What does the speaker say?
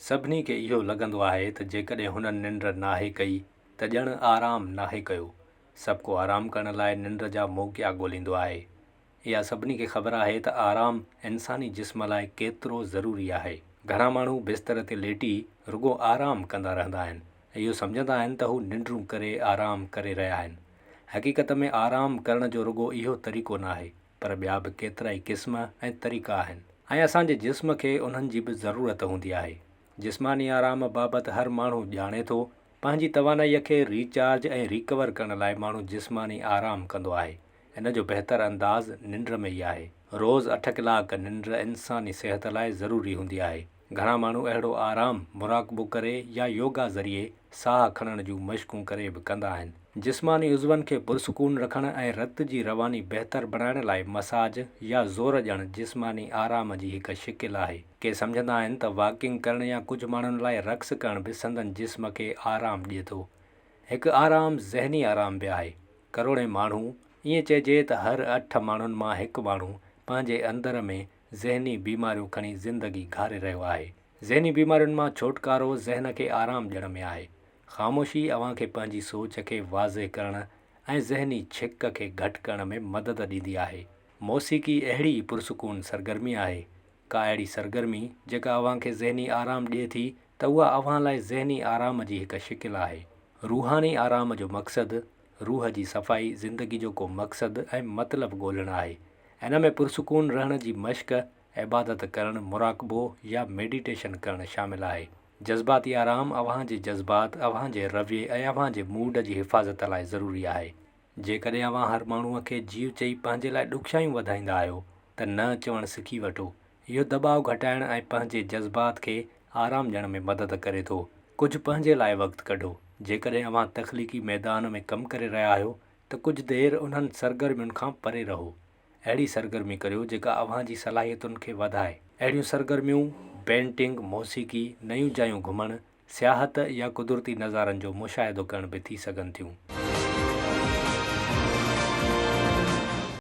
सभिनी खे इहो लॻंदो आहे त जेकॾहिं हुननि निंड नाहे कई त ॼण आराम नाहे कयो। सभु को आराम करण लाइ निंड जा मौक़िया ॻोल्हींदो आहे। इहा सभिनी खे ख़बर आहे त आराम इंसानी जिस्म लाइ केतिरो ज़रूरी आहे। घणा माण्हू बिस्तर ते लेटी रुॻो आराम कंदा रहंदा आहिनि ऐं इहो सम्झंदा आहिनि त हू निंड्रूं करे आराम करे रहिया आहिनि। हक़ीक़त में आराम करण जो रुॻो इहो तरीक़ो न आहे, पर ॿिया बि केतिरा ई क़िस्म ऐं तरीक़ा आहिनि ऐं असांजे जिस्म खे उन्हनि जी बि ज़रूरत हूंदी आहे। जिस्मानी आराम बाबति हर माण्हू ॼाणे थो। पंहिंजी तवानाईअ खे रिचार्ज ऐं रिकवर करण लाइ माण्हू जिस्मानी आराम कंदो आहे। इन जो बहितर अंदाज़ निंड में ई आहे। रोज़ 8 कलाक निंड इंसानी सिहत लाइ ज़रूरी हूंदी आहे। घणा माण्हू अहिड़ो आराम मुराक़बो करे या योगा ज़रिए साह खणण जूं मश्क़ूं करे बि कंदा आहिनि। जिस्मानी उज़वनि खे पुरसुकून रखण ऐं रत जी रवानी बहितर बणाइण लाइ मसाज या ज़ोर ॾियणु जिस्मानी आराम जी हिकु शिकिल आहे। के सम्झंदा आहिनि त वॉकिंग करणु या कुझु माण्हुनि लाइ रक़्स करण बि संदन जिस्म खे आराम ॾिए थो। हिकु आराम ज़हनी आराम बि आहे। करोड़े माण्हू, ईअं चइजे त हर 8 माण्हुनि मां हिकु माण्हू पंहिंजे अंदर में ज़हनी बीमारियूं खणी ज़िंदगी घारे रहियो आहे। ज़हनी बीमारियुनि मां छुटकारो ज़हन खे आराम ॾियण में आहे। ख़ामोशी अव्हांखे पंहिंजी सोच खे वाज़े करण ऐं ज़हनी छिक खे घटि करण में मदद ॾींदी आहे। मौसीक़ी अहिड़ी पुरसुकून सरगर्मी आहे। का अहिड़ी सरगर्मी जेका अव्हांखे ज़हनी आराम ॾिए थी त उहा अव्हां लाइ ज़हनी आराम जी हिकु शिकिल आहे। रूहानी आराम जो मक़सदु रूह जी सफ़ाई, ज़िंदगी जो को मक़सदु ऐं मतिलबु ॻोल्हणु आहे। इन में पुरसुकून रहण जी मश्क़, इबादत करणु, मुराक़बो या मेडिटेशन करणु शामिल आहे। जज़्बाती आराम अव्हांजे जज़्बात, अव्हांजे रवैये ऐं अव्हांजे मूड जी हिफ़ाज़त लाइ ज़रूरी आहे। जेकॾहिं अव्हां हर माण्हूअ खे जीव चई पंहिंजे लाइ ॾुखियाऊं वधाईंदा आहियो त न चवणु सिखी वठो। इहो दॿाउ घटाइण ऐं पंहिंजे जज़्बात खे आराम ॾियण में मदद करे थो। कुझु पंहिंजे लाइ वक़्तु कढो। जेकॾहिं अव्हां तख़लीक़ी मैदान में कमु करे रहिया आहियो त कुझु देरि उन्हनि सरगर्मियुनि खां परे रहो। अहिड़ी सरगर्मी करियो जेका अव्हांजी सलाहियतुनि खे वधाए। अहिड़ियूं सरगर्मियूं पेंटिंग, मौसीक़ी, नयूं जायूं घुमणु, सियाहत या कुदरती नज़ारनि जो मुशाहिदो करण बि थी सघनि थियूं।